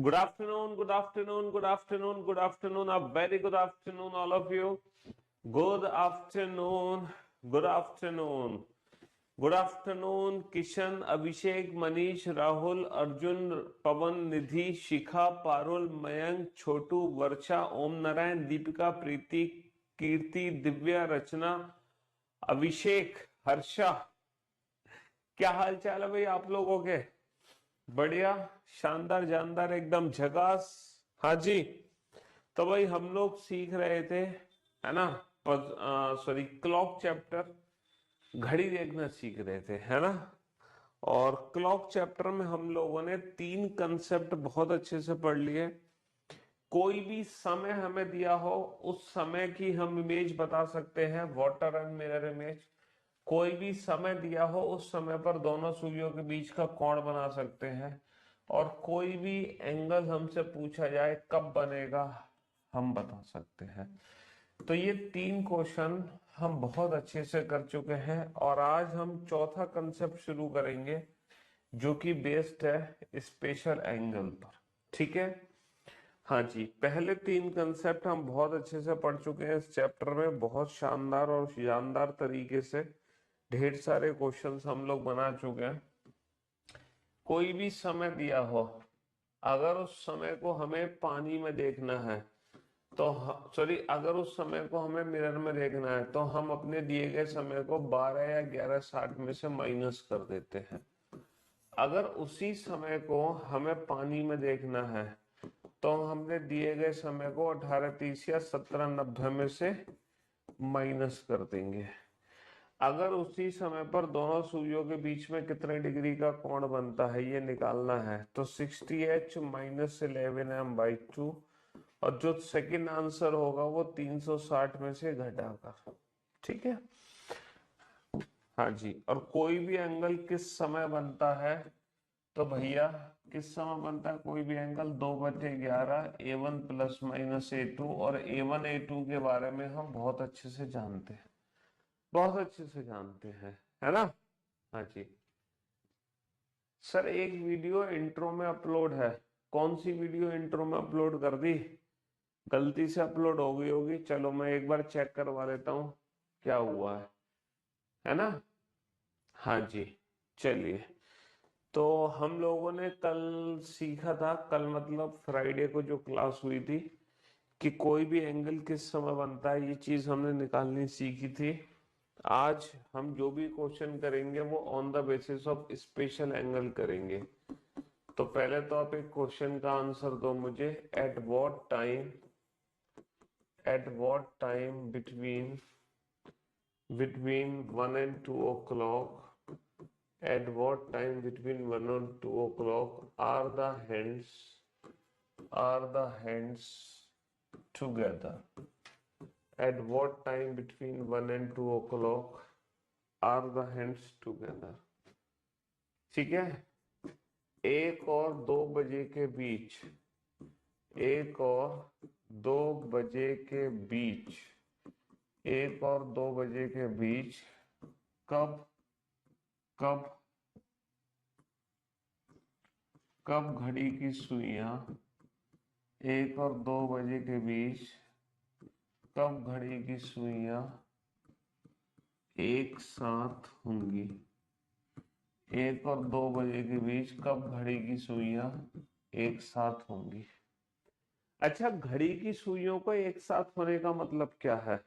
Good afternoon, good afternoon, good afternoon, good afternoon. A very good afternoon, all of you. Good afternoon, good afternoon. Good afternoon, Kishan, Abhishek, Manish, Rahul, Arjun, Pavan, Nidhi, Shikha, Parul, Mayank, छोटू, वर्षा, ओम नारायण, दीपिका, प्रीति, कीर्ति, दिव्या, रचना, अभिषेक, हर्षा। क्या हाल चाल है भाई आप लोगों के? बढ़िया, शानदार, जानदार, एकदम झकास। हाँ जी। तो भाई हम लोग सीख रहे थे, है ना? सॉरी, क्लॉक चैप्टर, घड़ी देखना सीख रहे थे, है ना? और क्लॉक चैप्टर में हम लोगों ने 3 कंसेप्ट बहुत अच्छे से पढ़ लिए। कोई भी समय हमें दिया हो, उस समय की हम इमेज बता सकते हैं, वाटर एंड मिरर इमेज। कोई भी समय दिया हो, उस समय पर दोनों सुइयों के बीच का कोण बना सकते हैं। और कोई भी एंगल हमसे पूछा जाए कब बनेगा, हम बता सकते हैं। तो ये 3 क्वेश्चन हम बहुत अच्छे से कर चुके हैं और आज हम चौथा कंसेप्ट शुरू करेंगे जो कि बेस्ड है स्पेशल एंगल पर। ठीक है? हाँ जी, पहले 3 कंसेप्ट हम बहुत अच्छे से पढ़ चुके हैं इस चैप्टर में, बहुत शानदार और जानदार तरीके से ढेर सारे क्वेश्चंस हम लोग बना चुके हैं। कोई भी समय दिया हो, अगर उस समय को हमें पानी में देखना है तो सॉरी, अगर उस समय को हमें मिरर में देखना है तो हम अपने दिए गए समय को 12 या 11:60 में से माइनस कर देते हैं। अगर उसी समय को हमें पानी में देखना है तो हमने दिए गए समय को 18:30 या 17:90 में से माइनस कर देंगे। अगर उसी समय पर दोनों सुइयों के बीच में कितने डिग्री का कोण बनता है ये निकालना है तो 60h माइनस 11m/2, और जो सेकंड आंसर होगा वो 360 में से घटाकर। ठीक है? हाँ जी। और कोई भी एंगल किस समय बनता है तो भैया किस समय बनता है कोई भी angle? 2/11 A1 plus minus A2। और A1 A2 के बारे में हम बहुत अच्छे से जानते हैं, बहुत अच्छे से जानते हैं, है ना? हाँ जी। सर एक वीडियो इंट्रो में अपलोड है, कौन सी वीडियो इंट्रो में अपलोड कर दी? गलती से अपलोड हो गई होगी, चलो मैं एक बार चेक करवा लेता हूँ क्या हुआ है ना? हाँ जी। चलिए, तो हम लोगों ने कल सीखा था, कल मतलब फ्राइडे को जो क्लास हुई थी, कि कोई भी एंगल किस समय बनता है, ये चीज हमने निकालनी सीखी थी। आज हम जो भी क्वेश्चन करेंगे वो on the basis of special angle करेंगे। तो पहले तो आप एक क्वेश्चन का आंसर दो मुझे। At what time between 1 and 2 o'clock, at what time between 1 and 2 o'clock are the hands together? At what time between 1 and 2 o'clock are the hands together? ठीक है? 1 और 2 बजे के बीच, 1 और 2 बजे के बीच, 1 और 2 बजे के बीच कब कब कब घड़ी की सुइयां 1 और 2 बजे के बीच कब घड़ी की सुइयां एक साथ होंगी? 1 और 2 बजे के बीच कब घड़ी की सुइयां एक साथ होंगी? अच्छा, घड़ी की सुइयों को एक साथ होने का मतलब क्या है?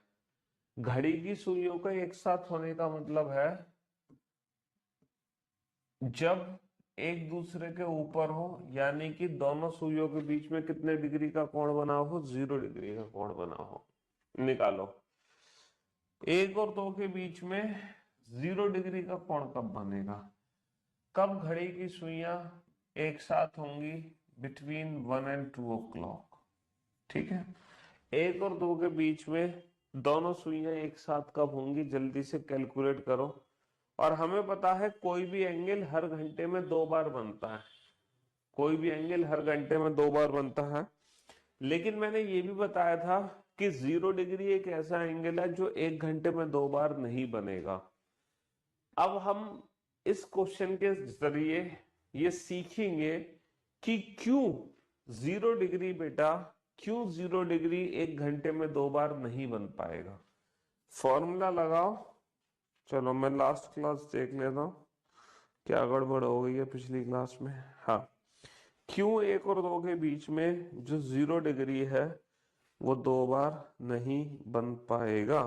घड़ी की सुइयों का एक साथ होने का मतलब है जब एक दूसरे के ऊपर हो, यानी कि दोनों सुइयों के बीच में कितने डिग्री का कोण बना हो? 0 डिग्री का कोण बना हो। निकालो। 1 और 2 के बीच में 0 डिग्री का कोण कब बनेगा? कब घड़ी की सुइयां एक साथ होंगी? Between 1 and 2 o'clock। ठीक है? 1 और 2 के बीच में दोनों सुइयां एक साथ कब होंगी? जल्दी से कैलकुलेट करो। और हमें पता है कोई भी एंगल हर घंटे में 2 बार बनता है, कोई भी एंगल हर घंटे में 2 बार बनता है। लेकिन मैंने ये भी बताया था कि 0 डिग्री एक ऐसा एंगल है जो 1 घंटे में 2 बार नहीं बनेगा। अब हम इस क्वेश्चन के जरिए ये सीखेंगे कि क्यों 0 डिग्री बेटा, क्यों 0 डिग्री 1 घंटे में 2 बार नहीं बन पाएगा? फॉर्मूला लगाओ। चलो मैं लास्ट क्लास देख लेता हूँ क्या गड़बड़ हो गई है पिछली क्लास में। हाँ, क्यों 1 और 2 के बीच में जो 0 डिग्री है वो 2 बार नहीं बन पाएगा?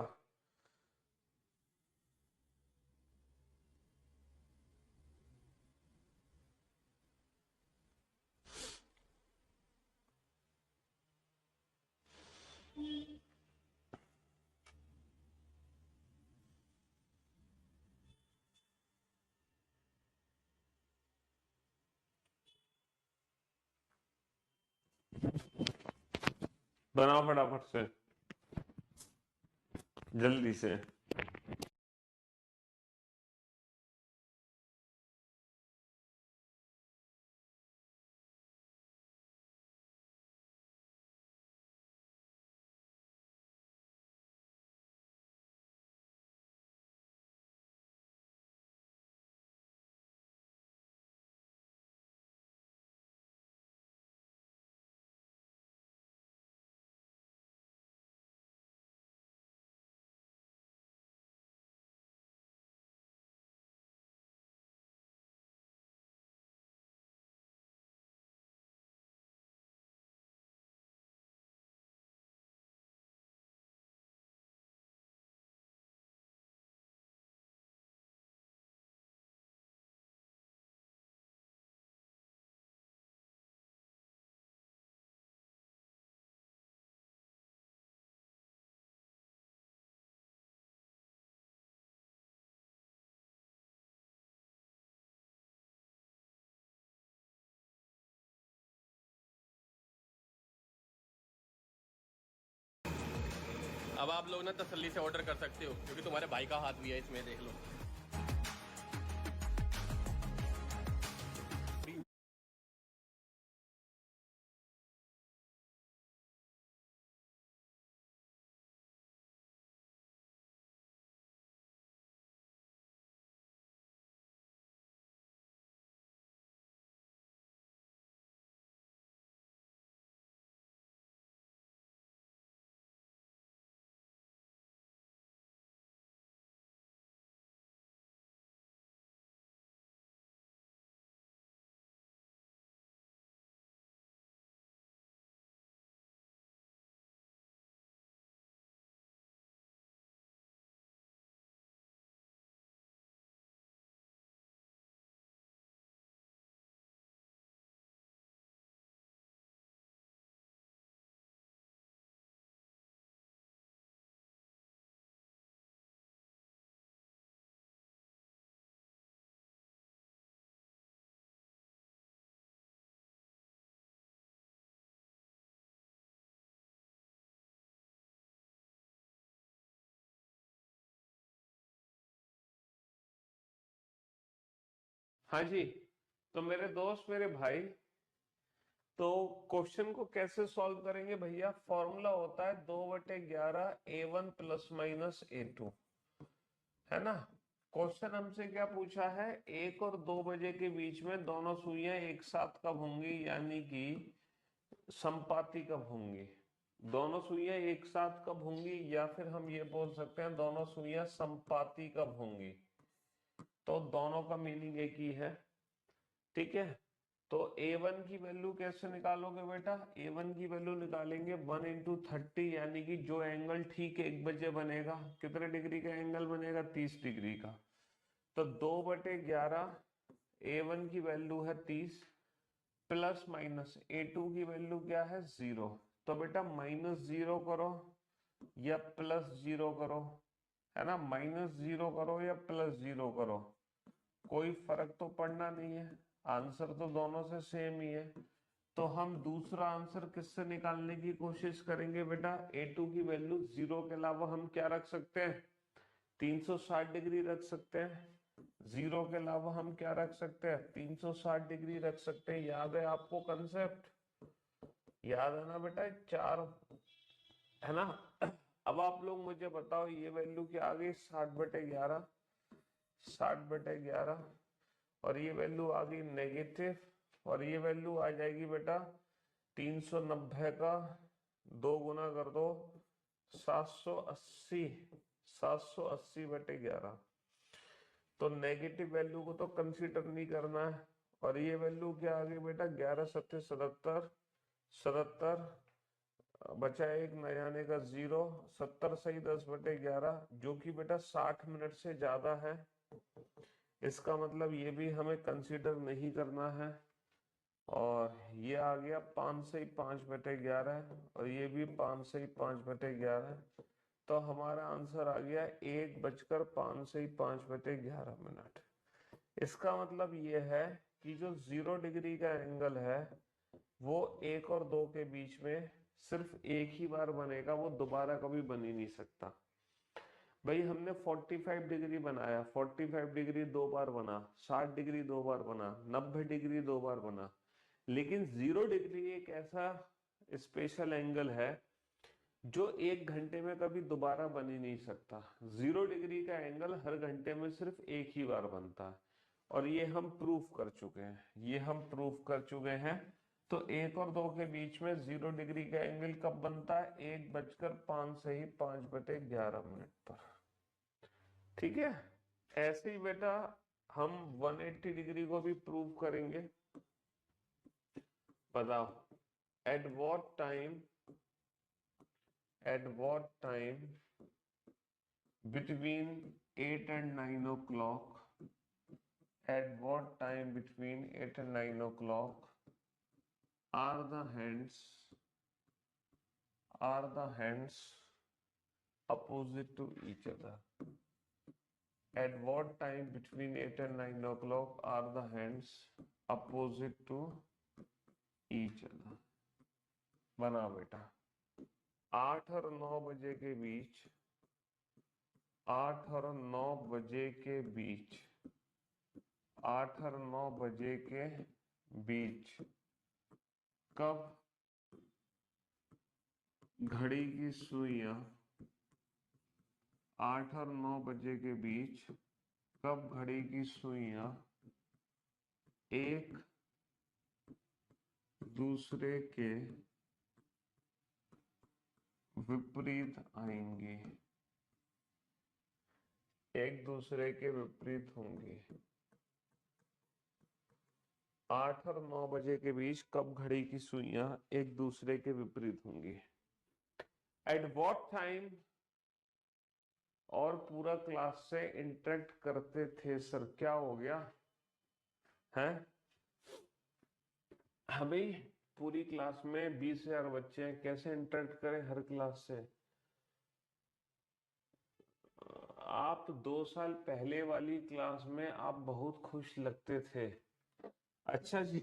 बनाओ फटाफट से, जल्दी से। अब आप लोग ना तसल्ली से ऑर्डर कर सकते हो क्योंकि तुम्हारे भाई का हाथ भी है इसमें, देख लो। हाँ जी, तो मेरे दोस्त, मेरे भाई, तो क्वेश्चन को कैसे सॉल्व करेंगे भैया? फॉर्मूला होता है 2/11 A1 ± A2, है ना? क्वेश्चन हमसे क्या पूछा है? 1 और 2 बजे के बीच में दोनों सुइयां एक साथ कब होंगी, यानी कि संपाती कब होंगी? दोनों सुइयां एक साथ कब होंगी, या फिर हम ये बोल सकते हैं दोनों सुइयां संपाती कब होंगी? तो दोनों का मीनिंग एक ही है, ठीक है? तो A1 की वैल्यू कैसे निकालोगे बेटा? A1 की वैल्यू निकालेंगे 1 × 30, यानी कि जो एंगल ठीक 1 बजे बनेगा, कितने डिग्री का एंगल बनेगा? 30 डिग्री का। तो 2/11 A1 की वैल्यू है 30, प्लस माइनस A2 की वैल्यू क्या है? 0। तो बेटा -0 करो या +0 करो, है ना? -0 करो या +0 करो, कोई फर्क तो पड़ना नहीं है, आंसर तो दोनों से सेम ही है। तो हम दूसरा आंसर किससे निकालने की कोशिश करेंगे बेटा? A2 की वैल्यू 0 के अलावा हम क्या रख सकते हैं? 360 डिग्री रख सकते हैं। 0 के अलावा हम क्या रख सकते हैं? 360 डिग्री रख सकते हैं। याद है आपको कंसेप्ट? याद है ना बेटा? चार, है ना? अब आप लोग मुझे बताओ, ये वैल्यू क्या आ गई? 60/11, 60/11, और ये वैल्यू आ गई नेगेटिव, और ये वैल्यू आ जाएगी बेटा 390 का 2 गुना कर दो, 780, 780/11। तो नेगेटिव वैल्यू को तो कंसीडर नहीं करना है। और ये वैल्यू क्या आ गई बेटा, 11 सत्ते 77, 77 बचा एक नया आने का 0, 70 सही 10/11, जो कि बेटा 60 मिनट से ज्यादा है। इसका मतलब ये भी हमें कंसीडर नहीं करना है। और ये आ गया 5 सही 5/11, और ये भी 5 सही 5/11। तो हमारा आंसर आ गया 1:05 सही 5/11। इसका मतलब ये है कि जो 0 डिग्री का एंगल है वो 1 और 2 के बीच में सिर्फ एक ही बार बनेगा, वो दोबारा कभी बन ही नहीं सकता। भाई हमने 45 डिग्री बनाया, 45 डिग्री 2 बार बना, 60 डिग्री 2 बार बना, 90 डिग्री 2 बार बना, लेकिन 0 डिग्री एक ऐसा स्पेशल एंगल है जो 1 घंटे में कभी दोबारा बन ही नहीं सकता। 0 डिग्री का एंगल हर घंटे में सिर्फ एक ही बार बनता है, और ये हम प्रूफ कर चुके हैं, ये हम प्रूफ कर चुके हैं। तो 1 और 2 के बीच में 0 डिग्री का एंगल कब बनता है, 1:05 सही 5/11 पर। ठीक है, ऐसे ही बेटा हम 180 डिग्री को भी प्रूव करेंगे। बताओ, eight what time between 8 and 9 o'clock, at what time between 8 and 9 o'clock are the hands opposite to each other? At what time between 8 and 9 o'clock are the hands opposite to each other? बना बेटा, 8 और 9 बजे के बीच, 8 और 9 बजे के बीच, 8 और 9 बजे के बीच कब घड़ी की सुइयां, 8 और 9 बजे के बीच कब घड़ी की सुइयां एक दूसरे के विपरीत आएंगी, एक दूसरे के विपरीत होंगी। 8 और 9 बजे के बीच कब घड़ी की सुइयां एक दूसरे के विपरीत होंगी? At what time? और पूरा क्लास से इंटरेक्ट करते थे सर, क्या हो गया है? हमें पूरी क्लास में 20,000 बच्चे हैं, कैसे इंटरेक्ट करें हर क्लास से? आप 2 साल पहले वाली क्लास में आप बहुत खुश लगते थे। अच्छा जी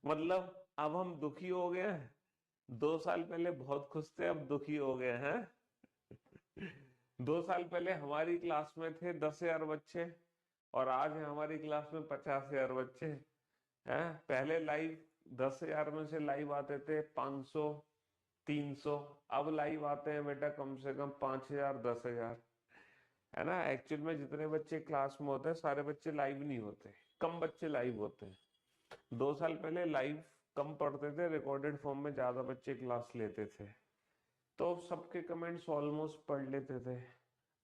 मतलब अब हम दुखी हो गए हैं? 2 साल पहले बहुत खुश थे, अब दुखी हो गए हैं? 2 साल पहले हमारी क्लास में थे 10,000 बच्चे, और आज है हमारी क्लास में 50,000 बच्चे हैं। पहले लाइव 10,000 में से लाइव आते थे 500, 300, अब लाइव आते हैं बेटा कम से कम 5,000, 10,000, है ना। एक्चुअल में जितने बच्चे क्लास में होते हैं सारे बच्चे लाइव नहीं होते, कम बच्चे लाइव होते हैं। 2 साल पहले लाइव कम पढ़ते थे, रिकॉर्डेड फॉर्म में ज्यादा बच्चे क्लास लेते थे, तो सबके कमेंट्स ऑलमोस्ट पढ़ लेते थे।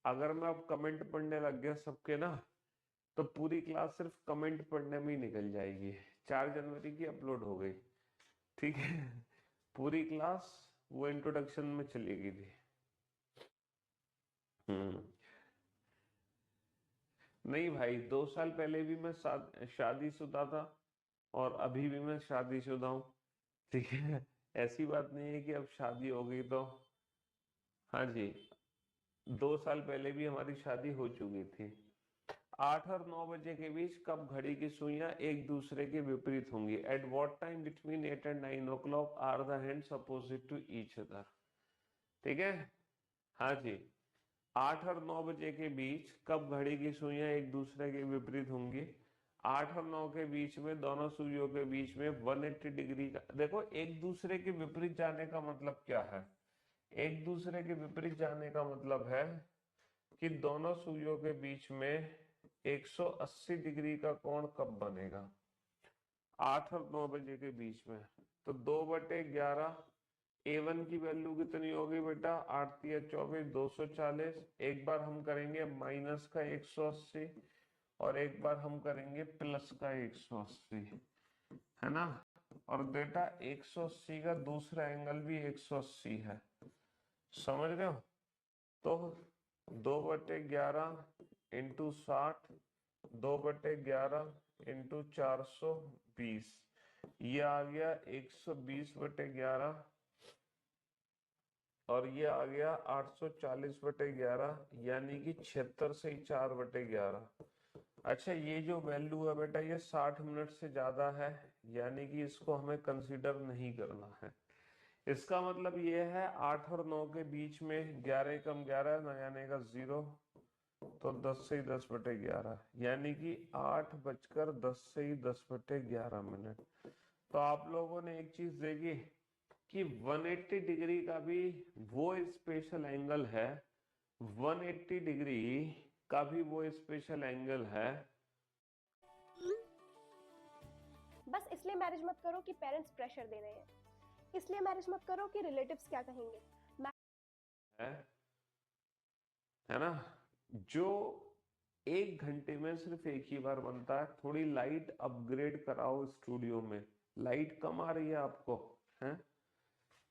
अगर मैं अब कमेंट पढ़ने लग गया सबके ना, तो पूरी क्लास सिर्फ कमेंट पढ़ने में ही निकल जाएगी। 4 जनवरी की अपलोड हो गई, ठीक है, पूरी क्लास वो इंट्रोडक्शन में चली गई थी। नहीं भाई, 2 साल पहले भी मैं शादीशुदा था, और अभी भी मैं शादीशुदा हूँ, ठीक है। ऐसी बात नहीं है कि अब शादी हो गई तो, हाँ जी, 2 साल पहले भी हमारी शादी हो चुकी थी। 8 और 9 बजे के बीच कब घड़ी की सुइयां एक दूसरे के विपरीत होंगी? At what time between 8 and 9 o'clock are the hands opposite to each other? ठीक है, हाँ जी, 8 और 9 बजे के बीच कब घड़ी की सुइयां एक दूसरे के विपरीत होंगी? 8 और 9 के बीच में, दोनों सुइयों के बीच में 180 डिग्री का, देखो एक दूसरे के विपरीत जाने का मतलब क्या है? एक दूसरे के विपरीत जाने का मतलब है कि दोनों सुइयों के बीच में 180 डिग्री का कोण कब बनेगा? 8 और 9 बजे के बीच में, तो 2/11 A1 की वैल्यू कितनी होगी बेटा? 8 तिया 24, 240। एक बार हम करेंगे माइनस का 180 और एक बार हम करेंगे प्लस का 180, है ना। और बेटा 180 का दूसरा एंगल भी 180 है, समझ रहे हो? तो 2/11 इंटू 60, 2/11 इंटू 420, ये आ गया 120/11 और ये आ गया 840/11, यानी कि 76 से 4/11। अच्छा, ये जो वैल्यू है बेटा ये 60 मिनट से ज्यादा है, यानी कि इसको हमें कंसीडर नहीं करना है। इसका मतलब ये है 8 और 9 के बीच में 11 कम 11 नया आनेगा 0, तो 10 से ही 10/11, यानी कि 8:10 से ही 10/11 तो आप लोगों ने एक चीज देखी कि 180 डिग्री का भी वो स्पेशल एंगल है, 180 डिग्री का भी वो स्पेशल एंगल है। बस इसलिए मैरिज मत करो कि पेरेंट्स प्रेशर दे रहे हैं, इसलिए मैरिज मत करो कि रिलेटिव्स क्या कहेंगे। है ना, जो 1 घंटे में सिर्फ एक ही बार बनता है। थोड़ी लाइट अपग्रेड कराओ स्टूडियो में, लाइट कम आ रही है आपको, है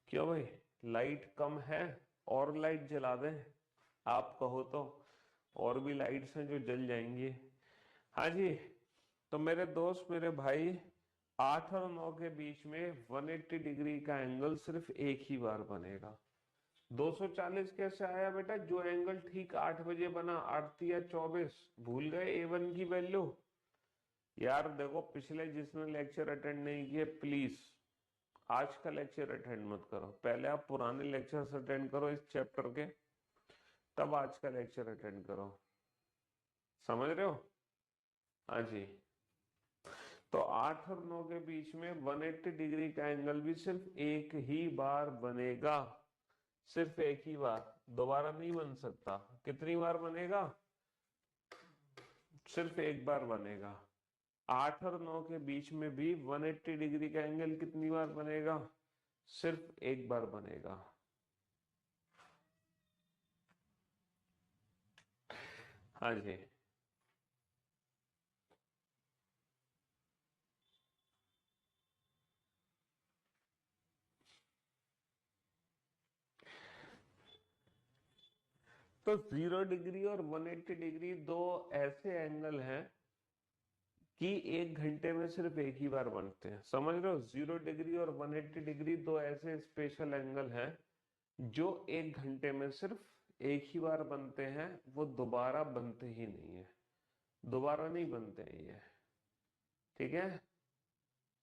क्यों भाई? लाइट कम है और लाइट जला दें? आप कहो तो और भी लाइट्स हैं जो जल जाएंगी। हाँ जी, तो मेरे दोस्त मेरे भाई 8 और 9 के बीच में 180 डिग्री का एंगल सिर्फ एक ही बार बनेगा। 240 कैसे आया बेटा? जो एंगल ठीक 8 बजे बना, 8 तिया 24, भूल गए A1 की वैल्यू? यार देखो, पिछले जिसने लेक्चर अटेंड नहीं किए प्लीज आज का लेक्चर अटेंड मत करो, पहले आप पुराने लेक्चर्स अटेंड करो इस चैप्टर के, तब आज का लेक्चर अटेंड करो, समझ रहे हो? हाँ जी, तो 8 और 9 के बीच में 180 डिग्री का एंगल भी सिर्फ एक ही बार बनेगा, सिर्फ एक ही बार, दोबारा नहीं बन सकता। कितनी बार बनेगा? सिर्फ एक बार बनेगा। 8 और 9 के बीच में भी 180 डिग्री का एंगल कितनी बार बनेगा? सिर्फ एक बार बनेगा। हाँ जी, तो 0 डिग्री और 180 डिग्री दो ऐसे एंगल हैं कि 1 घंटे में सिर्फ एक ही बार बनते हैं, समझ रहे हो? 0 डिग्री और 180 डिग्री दो ऐसे स्पेशल एंगल हैं जो 1 घंटे में सिर्फ एक ही बार बनते हैं, वो दोबारा बनते ही नहीं है, दोबारा नहीं बनते हैं ये, ठीक है?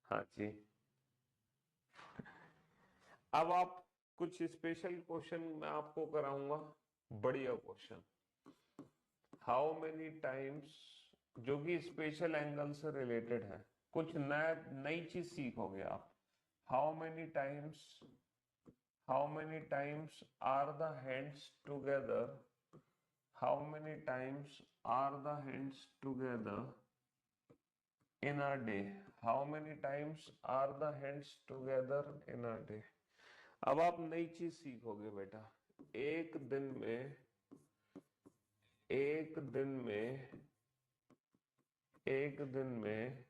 हाँ जी, अब आप कुछ स्पेशल क्वेश्चन मैं आपको कराऊंगा, बढ़िया क्वेश्चन। हाउ मेनी टाइम्स, जो कि स्पेशल एंगल से रिलेटेड है, कुछ नया नई चीज सीखोगे आप। How many times, how many times are the hands together, how many times are the hands together in a day, how many times are the hands together in a day? अब आप नई चीज सीखोगे बेटा। एक दिन में, एक दिन में, एक दिन में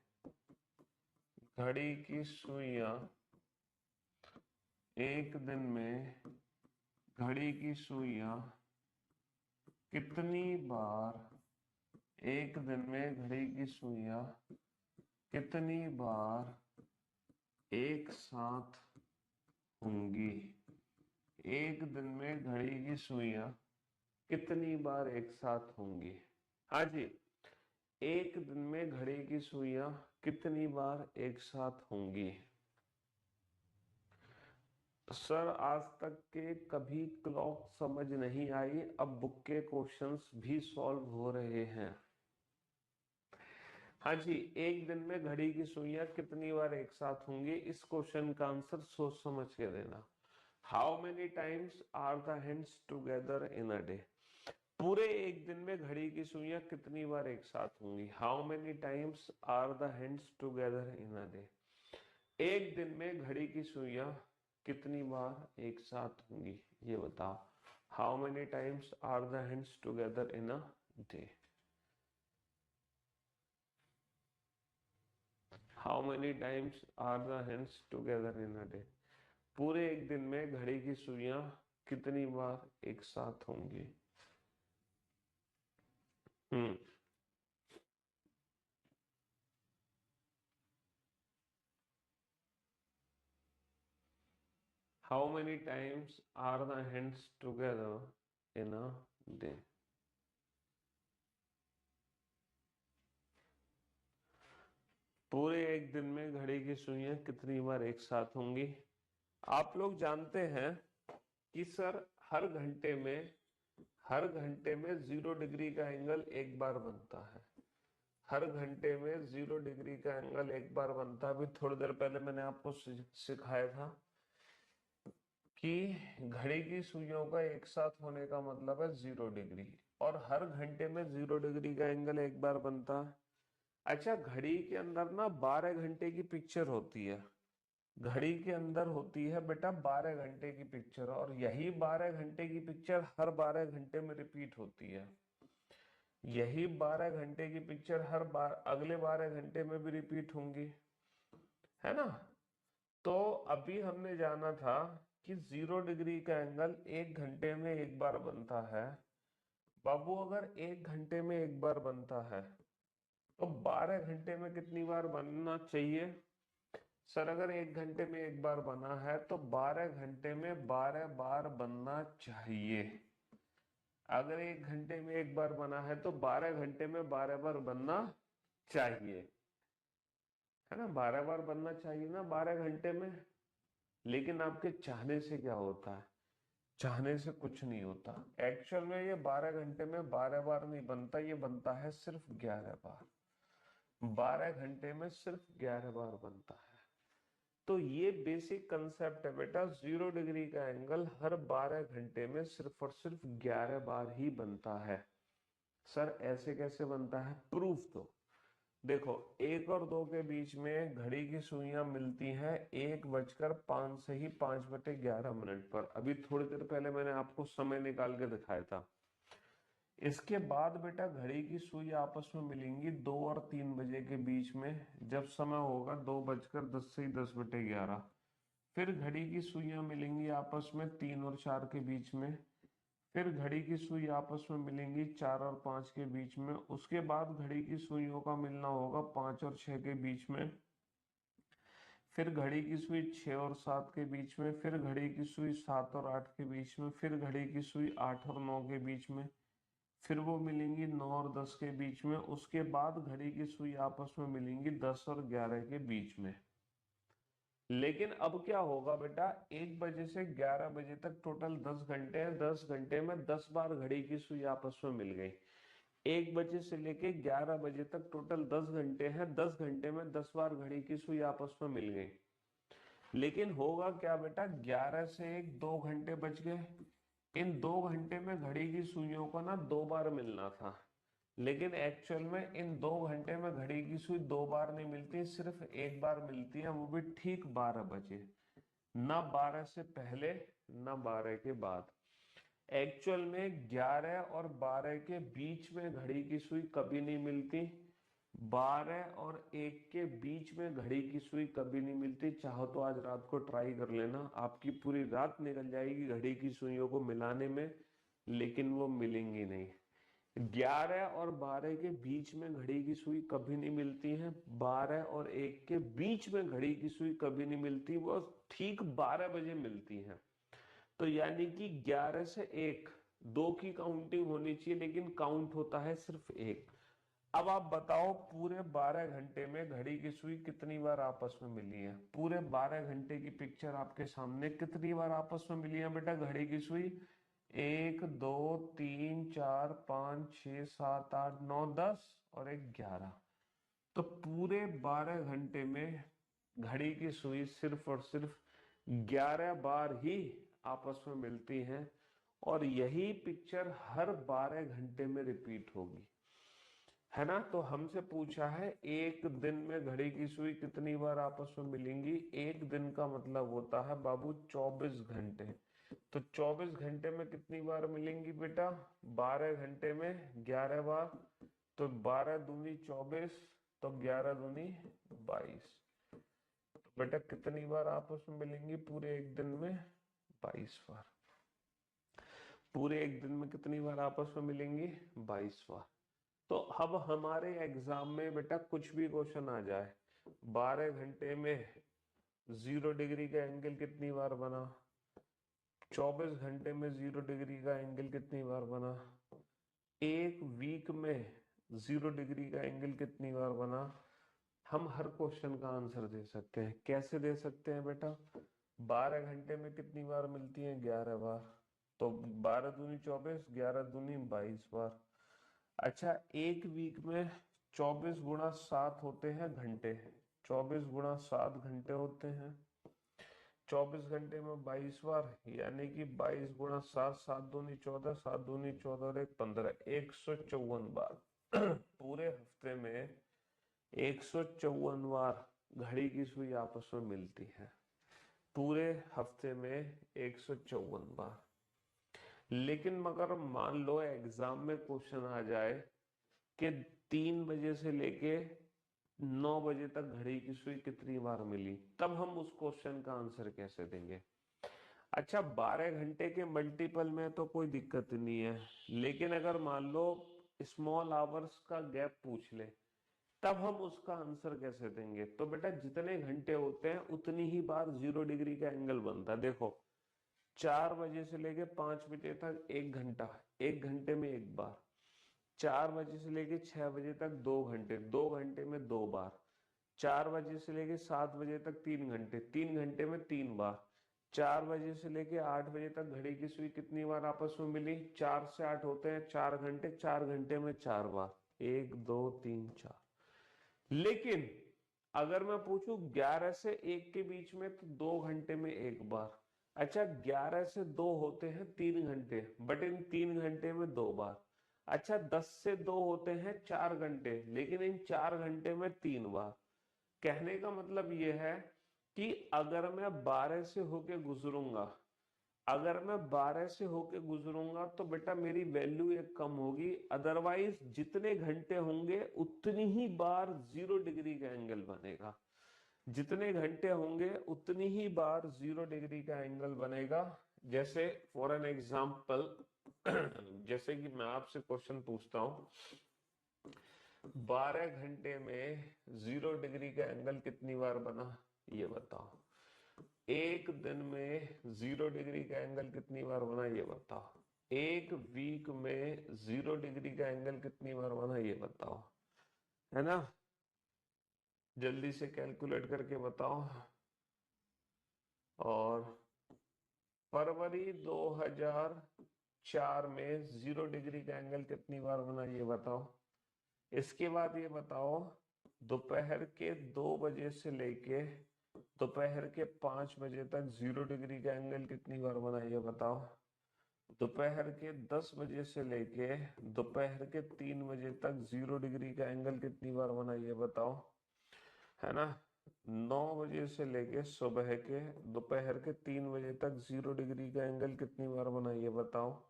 घड़ी की सुइयां, एक दिन में घड़ी की सुइयां कितनी बार, एक दिन में घड़ी की सुइयां कितनी बार एक साथ होंगी? एक दिन में घड़ी की सुइयां कितनी बार एक साथ होंगी? हाँ जी, एक दिन में घड़ी की सुइयां कितनी बार एक साथ होंगी? सर आज तक के कभी क्लॉक समझ नहीं आई, अब बुक के क्वेश्चंस भी सॉल्व हो रहे हैं। हाँ जी, एक दिन में घड़ी की सुइयां कितनी बार एक साथ होंगी, इस क्वेश्चन का आंसर सोच समझ के देना। How many times are the hands together in a day? पूरे एक दिन में घड़ी की सुइयां कितनी बार एक साथ होंगी? How many times are the hands together in a day? एक दिन में घड़ी की सुइयां कितनी बार एक साथ होंगी, ये बताओ। How many times are the hands together in a day? How many times are the hands together in a day? पूरे एक दिन में घड़ी की सुइयां कितनी बार एक साथ होंगी? हम्म How many times are the hands together in a day? पूरे एक दिन में घड़ी की सुइयां कितनी बार एक साथ होंगी? आप लोग जानते हैं कि सर हर घंटे में 0 डिग्री का एंगल एक बार बनता है। हर घंटे में 0 डिग्री का एंगल एक बार बनता है। अभी थोड़ी देर पहले मैंने आपको सिखाया था कि घड़ी की सुइयों का एक साथ होने का मतलब है 0 डिग्री, और हर घंटे में 0 डिग्री का एंगल एक बार बनता है। अच्छा, घड़ी के अंदर ना 12 घंटे की पिक्चर होती है। घड़ी के अंदर होती है बेटा 12 घंटे की पिक्चर, और यही 12 घंटे की पिक्चर हर 12 घंटे में रिपीट होती है। यही 12 घंटे की पिक्चर अगले 12 घंटे में भी रिपीट होंगी, है ना? तो अभी हमने जाना था कि 0 डिग्री का एंगल एक घंटे में एक बार बनता है। बाबू, अगर एक घंटे में एक बार बनता है तो 12 घंटे में कितनी बार बनना चाहिए? सर, अगर एक घंटे में एक बार बना है तो 12 घंटे में 12 बार बनना चाहिए। अगर एक घंटे में एक बार बना है तो 12 घंटे में 12 बार बनना चाहिए, है ना? 12 बार बनना चाहिए ना 12 घंटे में। लेकिन आपके चाहने से क्या होता है? चाहने से कुछ नहीं होता। एक्चुअल में ये 12 घंटे में 12 बार नहीं बनता, ये बनता है सिर्फ 11 बार। 12 घंटे में सिर्फ 11 बार बनता है। तो ये बेसिक कंसेप्ट है बेटा, 0 डिग्री का एंगल हर 12 घंटे में सिर्फ और सिर्फ 11 बार ही बनता है। सर, ऐसे कैसे बनता है? प्रूफ दो। देखो, 1 और 2 के बीच में घड़ी की सुइयां मिलती हैं 1:05 से ही 5/11 पर। अभी थोड़ी देर पहले मैंने आपको समय निकाल के दिखाया था। इसके बाद बेटा घड़ी की सुई आपस में मिलेंगी 2 और 3 बजे के बीच में, जब समय होगा 2:10 से ही 10/11। फिर घड़ी की सुइयां मिलेंगी आपस में 3 और 4 के बीच में। फिर घड़ी की सुई आपस में मिलेंगी 4 और 5 के बीच में। उसके बाद घड़ी की सुइयों का मिलना होगा 5 और 6 के बीच में। फिर घड़ी की सुई 6 और 7 के बीच में। फिर घड़ी की सुई 7 और 8 के बीच में। फिर घड़ी की सुई 8 और 9 के बीच में। फिर वो मिलेंगी 9 और 10 के बीच में। उसके बाद घड़ी की सुई आपस में मिलेंगी 10 और 11 के बीच में। लेकिन अब क्या होगा बेटा, 1 बजे से 11 बजे तक टोटल 10 घंटे हैं। 10 घंटे में 10 बार घड़ी की सुई आपस में मिल गई। 1 बजे से लेके 11 बजे तक टोटल 10 घंटे हैं। 10 घंटे में 10 बार घड़ी की सुई आपस में मिल गई। लेकिन होगा क्या बेटा, 11 से 2 घंटे बच गए। इन 2 घंटे में घड़ी की सुइयों को ना 2 बार मिलना था, लेकिन एक्चुअल में इन 2 घंटे में घड़ी की सुई 2 बार नहीं मिलती, सिर्फ 1 बार मिलती है, वो भी ठीक 12 बजे। ना 12 से पहले, ना 12 के बाद। एक्चुअल में 11 और 12 के बीच में घड़ी की सुई कभी नहीं मिलती। 12 और 1 के बीच में घड़ी की सुई कभी नहीं मिलती। चाहो तो आज रात को ट्राई कर लेना, आपकी पूरी रात निकल जाएगी घड़ी की सुइयों को मिलाने में, लेकिन वो मिलेंगी नहीं। 11 और 12 के बीच में घड़ी की सुई कभी नहीं मिलती है। 12 और 1 के बीच में घड़ी की सुई कभी नहीं मिलती, वो ठीक 12 बजे मिलती है। तो यानी कि 11 से 1, 2 की काउंटिंग होनी चाहिए, लेकिन काउंट होता है सिर्फ 1। अब आप बताओ, पूरे 12 घंटे में घड़ी की सुई कितनी बार आपस में मिली है? पूरे 12 घंटे की पिक्चर आपके सामने, कितनी बार आपस में मिली है बेटा घड़ी की सुई? 1, 2, 3, 4, 5, 6, 7, 8, 9, 10 और 1 11। तो पूरे 12 घंटे में घड़ी की सुई सिर्फ और सिर्फ 11 बार ही आपस में मिलती हैं। और यही पिक्चर हर 12 घंटे में रिपीट होगी, है ना। तो हमसे पूछा है एक दिन में घड़ी की सुई कितनी बार आपस में मिलेंगी। एक दिन का मतलब होता है बाबू 24 घंटे। तो 24 घंटे में कितनी बार मिलेंगी बेटा, 12 घंटे में 11 बार। तो 12 दूनी 24, तो 11 दूनी 22। तो बेटा कितनी बार आपस में मिलेंगी पूरे एक दिन में, 22 बार। पूरे एक दिन में कितनी बार आपस में मिलेंगी, 22 बार। तो अब हमारे एग्जाम में बेटा कुछ भी क्वेश्चन आ जाए, 12 घंटे में 0 डिग्री का एंगल कितनी बार बना, 24 घंटे में 0 डिग्री का एंगल कितनी बार बना, एक वीक में 0 डिग्री का एंगल कितनी बार बना, हम हर क्वेश्चन का आंसर दे सकते हैं। कैसे दे सकते हैं बेटा, 12 घंटे में कितनी बार मिलती है, 11 बार। तो 12 दूनी 24, 11 दूनी 22 बार। अच्छा, एक वीक में 24 गुणा 7 होते हैं घंटे, 24 गुणा 7 घंटे होते हैं। 24 घंटे में 22 बार, यानी कि 22 गुणा 7, 7 दूनी 14, 7 दूनी 14 और 1 15, 154 बार। पूरे हफ्ते में 154 बार घड़ी की सुई आपस में मिलती है, पूरे हफ्ते में 154 बार। लेकिन मगर मान लो एग्जाम में क्वेश्चन आ जाए कि 3 बजे से लेके 9 बजे तक घड़ी की सुई कितनी बार मिली, तब हम उस क्वेश्चन का आंसर कैसे देंगे। अच्छा, 12 घंटे के मल्टीपल में तो कोई दिक्कत नहीं है, लेकिन अगर मान लो स्मॉल आवर्स का गैप पूछ ले, तब हम उसका आंसर कैसे देंगे। तो बेटा जितने घंटे होते हैं उतनी ही बार 0 डिग्री का एंगल बनता है। देखो 4 बजे से लेके 5 बजे तक 1 घंटा, 1 घंटे में 1 बार। 4 बजे से लेके 6 बजे तक 2 घंटे, 2 घंटे में 2 बार। 4 बजे से लेके 7 बजे तक 3 घंटे, 3 घंटे में 3 बार। 4 बजे से लेके 8 बजे तक घड़ी की सुई कितनी बार आपस में मिली, 4 से 8 होते हैं 4 घंटे, 4 घंटे में 4 बार, 1 2 3 4। लेकिन अगर मैं पूछूं 11 से 1 के बीच में, तो 2 घंटे में 1 बार। अच्छा, 11 से 2 होते हैं 3 घंटे, बट इन 3 घंटे में 2 बार। अच्छा, 10 से 2 होते हैं 4 घंटे, लेकिन इन 4 घंटे में 3 बार। कहने का मतलब यह है कि अगर मैं 12 से होके गुजरूंगा, अगर मैं 12 से होके गुजरूंगा तो बेटा मेरी वैल्यू एक कम होगी। अदरवाइज जितने घंटे होंगे उतनी ही बार 0 डिग्री का एंगल बनेगा। जितने घंटे होंगे उतनी ही बार 0 डिग्री का एंगल बनेगा। जैसे फॉर एन एग्जाम्पल, जैसे कि मैं आपसे क्वेश्चन पूछता हूं, 12 घंटे में 0 डिग्री का एंगल कितनी बार बना, ये बताओ। एक दिन में 0 डिग्री का एंगल कितनी बार बना, ये बताओ। एक वीक में 0 डिग्री का एंगल कितनी बार बना, ये बताओ, है ना। जल्दी से कैलकुलेट करके बताओ। और फरवरी 2004 में 0 डिग्री का एंगल कितनी बार बना, ये बताओ। इसके बाद ये बताओ, दोपहर के 2 बजे से लेके दोपहर के 5 बजे तक 0 डिग्री का एंगल कितनी बार बना, ये बताओ। दोपहर के 10 बजे से लेके दोपहर के 3 बजे तक 0 डिग्री का एंगल कितनी बार बना, ये बताओ, है ना। 9 बजे से लेके सुबह के दोपहर के 3 बजे तक 0 डिग्री का एंगल कितनी बार बना, ये बताओ।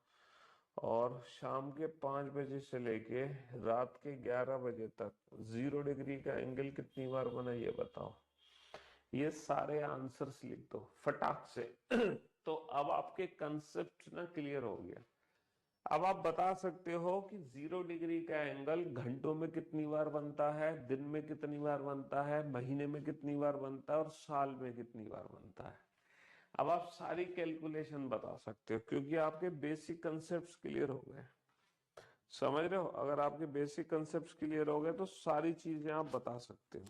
और शाम के 5 बजे से लेके रात के 11 बजे तक 0 डिग्री का एंगल कितनी बार बना, ये बताओ। ये सारे आंसर्स लिख दो फटाक से। तो अब आपके कंसेप्ट ना क्लियर हो गया। अब आप बता सकते हो कि 0 डिग्री का एंगल घंटों में कितनी बार बनता है, दिन में कितनी बार बनता है, महीने में कितनी बार बनता है और साल में कितनी बार बनता है। अब आप सारी कैलकुलेशन बता सकते हो क्योंकि आपके बेसिक कंसेप्ट्स क्लियर हो गए। समझ रहे हो, अगर आपके बेसिक कंसेप्ट्स क्लियर हो गए तो सारी चीजें आप बता सकते हो।